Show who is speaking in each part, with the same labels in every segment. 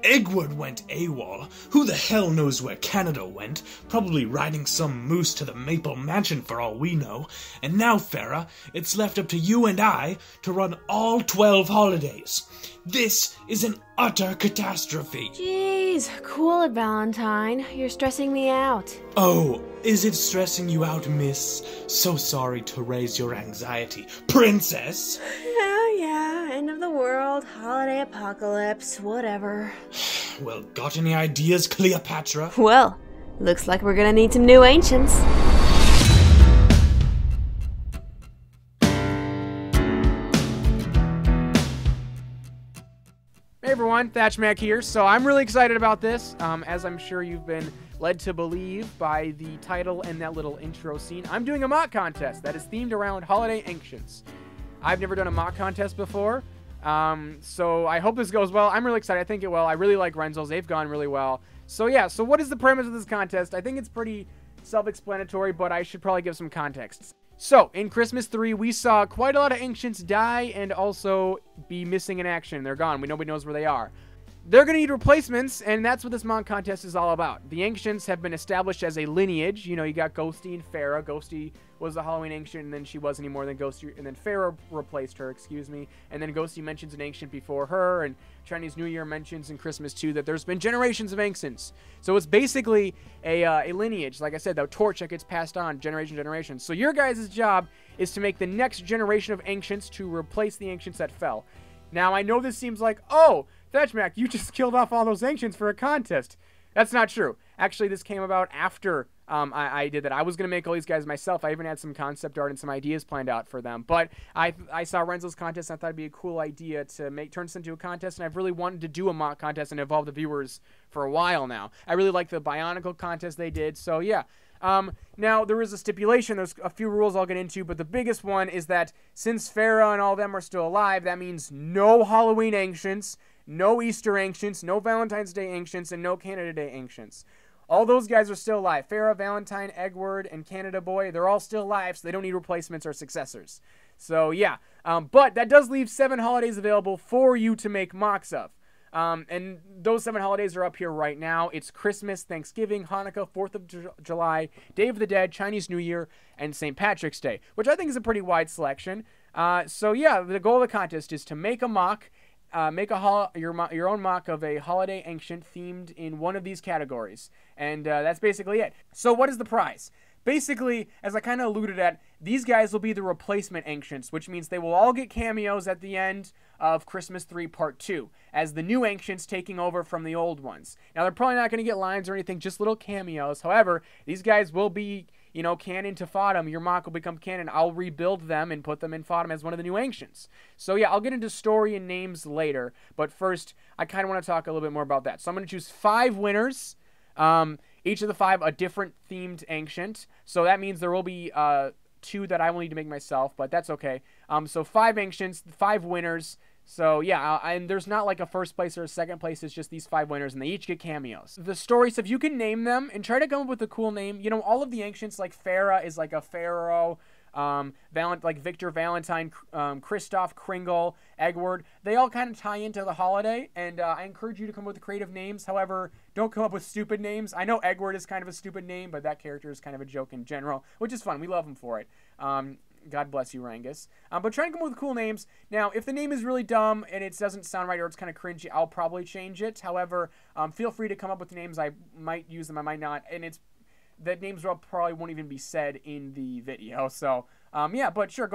Speaker 1: Egward went AWOL. Who the hell knows where Canada went? Probably riding some moose to the Maple Mansion for all we know. And now, Farah, it's left up to you and I to run all 12 holidays. This is an utter catastrophe.
Speaker 2: Jeez, cool it, Valentine. You're stressing me out.
Speaker 1: Oh, is it stressing you out, miss? So sorry to raise your anxiety. Princess!
Speaker 2: Yeah, end of the world, holiday apocalypse, whatever.
Speaker 1: Well, got any ideas, Cleopatra?
Speaker 2: Well, looks like we're gonna need some new ancients.
Speaker 3: Hey everyone, ThatchMac here. So I'm really excited about this, as I'm sure you've been led to believe by the title and that little intro scene. I'm doing a mock contest that is themed around holiday ancients. I've never done a mock contest before, so I hope this goes well. I'm really excited. I think it will. I really like Renzel's. They've gone really well. So yeah, so what is the premise of this contest? I think it's pretty self-explanatory, but I should probably give some context. So, in Christmas 3, we saw quite a lot of ancients die and also be missing in action. They're gone. Nobody knows where they are. They're going to need replacements, and that's what this mock contest is all about. The ancients have been established as a lineage. You know, you got Ghosty and Farah. Ghosty was the Halloween ancient, and then she wasn't anymore. Then Ghosty, and then Farah replaced her, excuse me. And then Ghosty mentions an ancient before her, and Chinese New Year mentions in Christmas 2 that there's been generations of ancients. So it's basically a lineage, like I said, the torch that gets passed on generation to generation. So your guys' job is to make the next generation of ancients to replace the ancients that fell. Now, I know this seems like, oh, ThatchMac, you just killed off all those ancients for a contest. That's not true. Actually, this came about after I did that. I was going to make all these guys myself. I even had some concept art and some ideas planned out for them. But I saw Renzel's contest, and I thought it'd be a cool idea to turn this into a contest, and I've really wanted to do a mock contest and involve the viewers for a while now. I really like the Bionicle contest they did, so yeah. Now, there is a stipulation. There's a few rules I'll get into, but the biggest one is that since Farah and all them are still alive, that means no Halloween ancients, no Easter ancients, no Valentine's Day ancients, and no Canada Day ancients. All those guys are still alive. Farah, Valentine, Egward, and Canada Boy, they're all still alive, so they don't need replacements or successors. So, yeah. But that does leave 7 holidays available for you to make mocks of. And those 7 holidays are up here right now. It's Christmas, Thanksgiving, Hanukkah, 4th of July, Day of the Dead, Chinese New Year, and St. Patrick's Day, which I think is a pretty wide selection. So yeah, the goal of the contest is to make a mock, your own mock of a holiday ancient themed in one of these categories. And that's basically it. So what is the prize? Basically, as I kind of alluded at, these guys will be the replacement ancients, which means they will all get cameos at the end of Christmas 3 Part 2, as the new ancients taking over from the old ones. Now, they're probably not going to get lines or anything, just little cameos. However, these guys will be, you know, canon to FoTM. Your mock will become canon. I'll rebuild them and put them in FoTM as one of the new ancients. So, yeah, I'll get into story and names later, but first, I kind of want to talk a little bit more about that. So, I'm going to choose 5 winners. Each of the 5 a different themed ancient. So that means there will be 2 that I will need to make myself, but that's okay. So 5 ancients, 5 winners. So yeah, and there's not like a first place or a second place. It's just these 5 winners, and they each get cameos. The story, so if you can name them and try to come up with a cool name. You know, all of the ancients, like Farah is like a pharaoh. Like Victor, Valentine, Christoph, Kringle, Egward, they all kind of tie into the holiday, and I encourage you to come up with creative names. However, don't come up with stupid names. I know Egward is kind of a stupid name, but that character is kind of a joke in general, which is fun. We love him for it. God bless you, Rangus. But try and come up with cool names. Now, if the name is really dumb and it doesn't sound right or it's kind of cringy, I'll probably change it. However, feel free to come up with names. I might use them, I might not, and the names probably won't even be said in the video. So, yeah, but sure,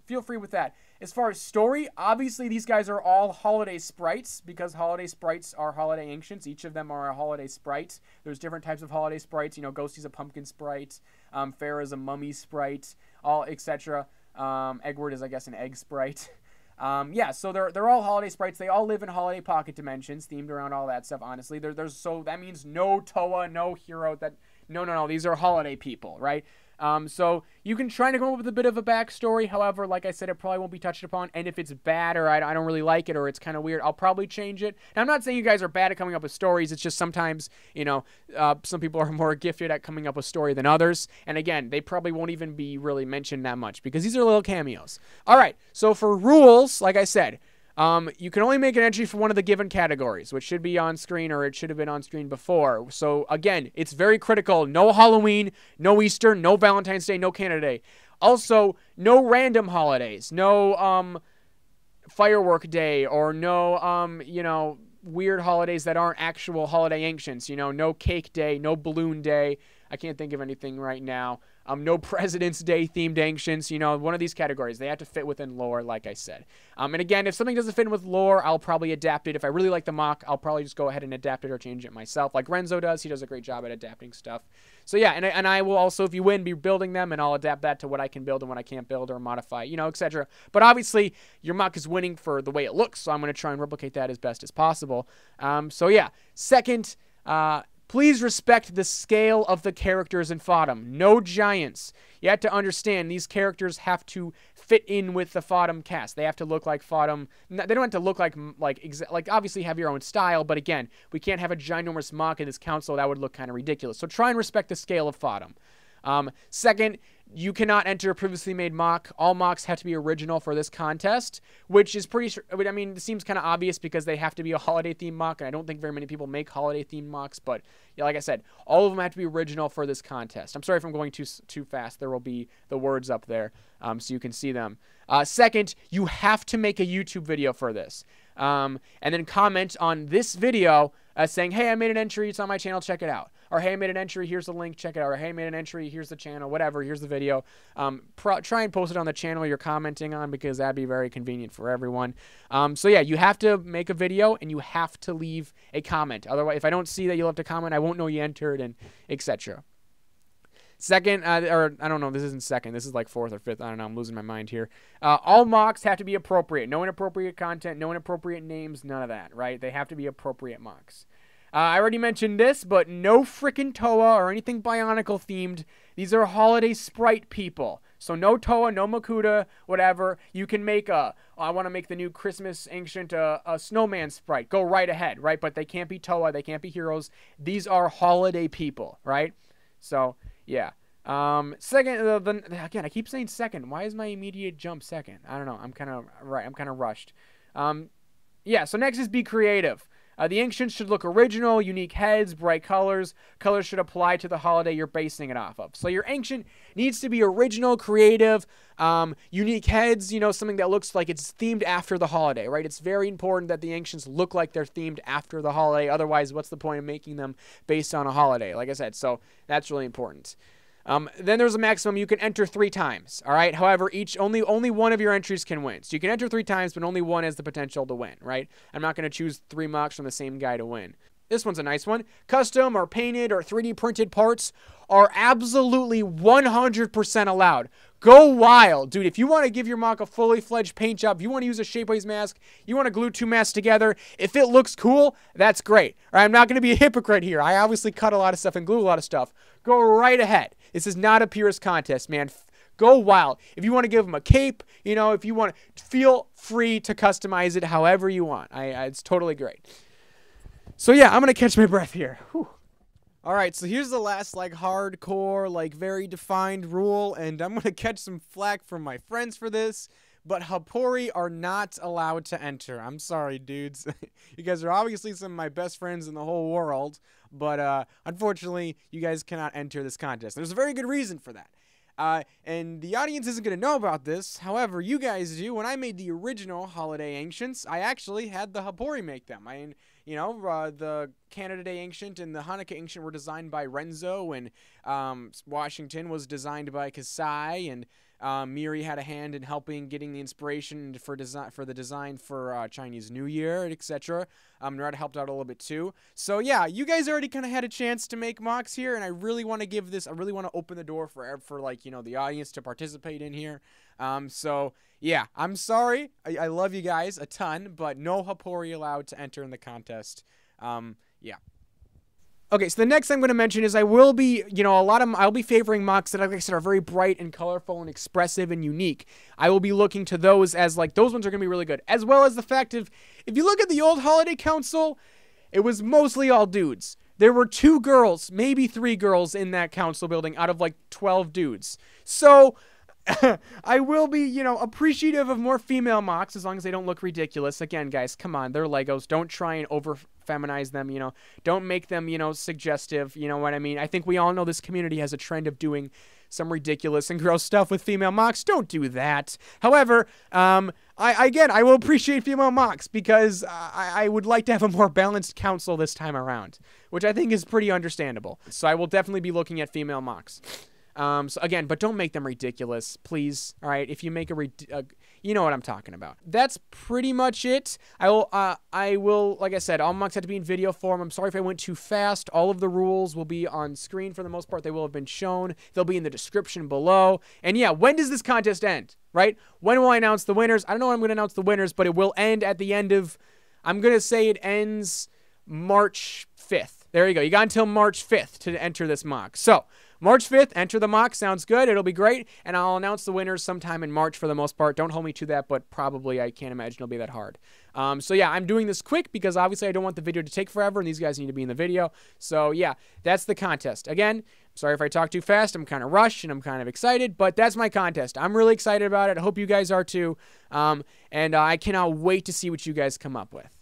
Speaker 3: feel free with that. As far as story, obviously these guys are all holiday sprites because holiday sprites are holiday ancients. Each of them are a holiday sprite. There's different types of holiday sprites. You know, Ghosty's a pumpkin sprite. Farah's a mummy sprite, etc. Egward is, I guess, an egg sprite. Yeah, so they're all holiday sprites. They all live in holiday pocket dimensions, themed around all that stuff. Honestly, so that means no Toa, no hero. No. These are holiday people, right? So you can try to come up with a bit of a backstory. However, like I said, it probably won't be touched upon. And if it's bad or I don't really like it or it's kind of weird, I'll probably change it. Now, I'm not saying you guys are bad at coming up with stories. It's just sometimes, you know, some people are more gifted at coming up with story than others. And again, they probably won't even be really mentioned that much because these are little cameos. All right. So for rules, like I said, You can only make an entry for one of the given categories, which should be on screen or it should have been on screen before. So again, it's very critical. No Halloween, no Easter, no Valentine's Day, no Canada Day. Also, no random holidays, no firework day, or no weird holidays that aren't actual holiday ancients. No cake day, no balloon day. I can't think of anything right now. No President's Day themed ancients. One of these categories. They have to fit within lore, like I said. And again, if something doesn't fit in with lore, I'll probably adapt it. If I really like the MOC, I'll probably just go ahead and adapt it or change it myself, like Renzo does. He does a great job at adapting stuff. So yeah, and I will also, if you win, be building them, and I'll adapt that to what I can build and what I can't build or modify, etc. But obviously, your MOC is winning for the way it looks, so I'm going to try and replicate that as best as possible. So yeah, second, please respect the scale of the characters in FoTM. No giants. You have to understand these characters have to fit in with the FoTM cast. They have to look like FoTM. They don't have to look like obviously have your own style, but again, we can't have a ginormous MOC in this council. That would look kind of ridiculous. So try and respect the scale of FoTM. Second, you cannot enter a previously made MOC. All MOCs have to be original for this contest, which is pretty, I mean, it seems kind of obvious because they have to be a holiday-themed MOC, and I don't think very many people make holiday-themed MOCs, but yeah, like I said, all of them have to be original for this contest. I'm sorry if I'm going too fast. There will be the words up there so you can see them. Second, you have to make a YouTube video for this. And then comment on this video saying, hey, I made an entry, it's on my channel, check it out. Or hey, I made an entry, here's the link, check it out. Or hey, I made an entry, here's the channel, whatever, here's the video. Try and post it on the channel you're commenting on, because that'd be very convenient for everyone. So yeah, you have to make a video and you have to leave a comment. Otherwise, if I don't see that you left a comment, I won't know you entered, and etc. Second, or I don't know, this isn't second, this is like fourth or fifth, I don't know, I'm losing my mind here. All MOCs have to be appropriate. No inappropriate content, no inappropriate names, none of that, right? They have to be appropriate MOCs. I already mentioned this, but no frickin' Toa or anything Bionicle themed. These are Holiday Sprite People. So no Toa, no Makuta, whatever. You can make I want to make the new Christmas Ancient a snowman sprite. Go right ahead, right? But they can't be Toa, they can't be heroes. These are holiday people, right? So, yeah. Second, again, I keep saying second. Why is my immediate jump second? I don't know. I'm kind of rushed. Yeah, so next is be creative. The ancients should look original, unique heads, bright colors. Colors should apply to the holiday you're basing it off of. So your ancient needs to be original, creative, unique heads, something that looks like it's themed after the holiday, right? It's very important that the ancients look like they're themed after the holiday. Otherwise, what's the point of making them based on a holiday? Like I said, so that's really important. Then there's a maximum. You can enter 3 times, all right? However, only one of your entries can win. So you can enter 3 times, but only one has the potential to win, right? I'm not going to choose 3 MOCs from the same guy to win. This one's a nice one. Custom or painted or 3D printed parts are absolutely 100% allowed. Go wild. Dude, if you want to give your MOC a fully fledged paint job, if you want to use a Shapeways mask, you want to glue 2 masks together, if it looks cool, that's great. All right, I'm not going to be a hypocrite here. I obviously cut a lot of stuff and glue a lot of stuff. Go right ahead. This is not a purist contest, man. Go wild. If you want to give them a cape, if you want to, feel free to customize it however you want. It's totally great. So yeah, I'm going to catch my breath here. Whew. All right, so here's the last, hardcore, very defined rule, and I'm going to catch some flack from my friends for this, but Hapori are not allowed to enter. I'm sorry, dudes. You guys are obviously some of my best friends in the whole world, but unfortunately, you guys cannot enter this contest. There's a very good reason for that. And the audience isn't going to know about this. However, you guys do. When I made the original Holiday Ancients, I actually had the Hapori make them. The Canada Day Ancient and the Hanukkah Ancient were designed by Renzo, and Washington was designed by Kasai, and Miri had a hand in getting the inspiration for the design for Chinese New Year, etc. Red helped out a little bit too. So yeah, you guys already kind of had a chance to make MOCs here, and I really want to open the door for the audience to participate in here. So yeah, I'm sorry. I love you guys a ton, but no Hapori allowed to enter in the contest. Yeah. Okay, so the next I'm going to mention is I will be, I'll be favoring MOCs that, like I said, are very bright and colorful and expressive and unique. I will be looking to those as, those ones are going to be really good. As well as the fact of, if you look at the old Holiday Council, it was mostly all dudes. There were 2 girls, maybe 3 girls in that council building out of, 12 dudes. So, I will be, you know, appreciative of more female MOCs as long as they don't look ridiculous. Again, guys, come on, they're Legos. Don't try and over-feminize them, you know. Don't make them, you know, suggestive, you know what I mean? I think we all know this community has a trend of doing some ridiculous and gross stuff with female MOCs. Don't do that. However, I will appreciate female MOCs because I would like to have a more balanced council this time around, which I think is pretty understandable. So I will definitely be looking at female MOCs. So again, but don't make them ridiculous, please. All right, if you make you know what I'm talking about. That's pretty much it. I will, like I said, all MOCs have to be in video form. I'm sorry if I went too fast. All of the rules will be on screen for the most part. They will have been shown. They'll be in the description below. And yeah, when does this contest end? Right? When will I announce the winners? I don't know when I'm going to announce the winners, but it will end at the end of. I'm going to say it ends March 5th. There you go. You got until March 5th to enter this MOC. So, March 5th, enter the MOC. Sounds good. It'll be great. And I'll announce the winners sometime in March for the most part. Don't hold me to that, but probably I can't imagine it'll be that hard. So yeah, I'm doing this quick because obviously I don't want the video to take forever and these guys need to be in the video. So yeah, that's the contest. Again, sorry if I talk too fast. I'm kind of rushed and I'm kind of excited, but that's my contest. I'm really excited about it. I hope you guys are too. And I cannot wait to see what you guys come up with.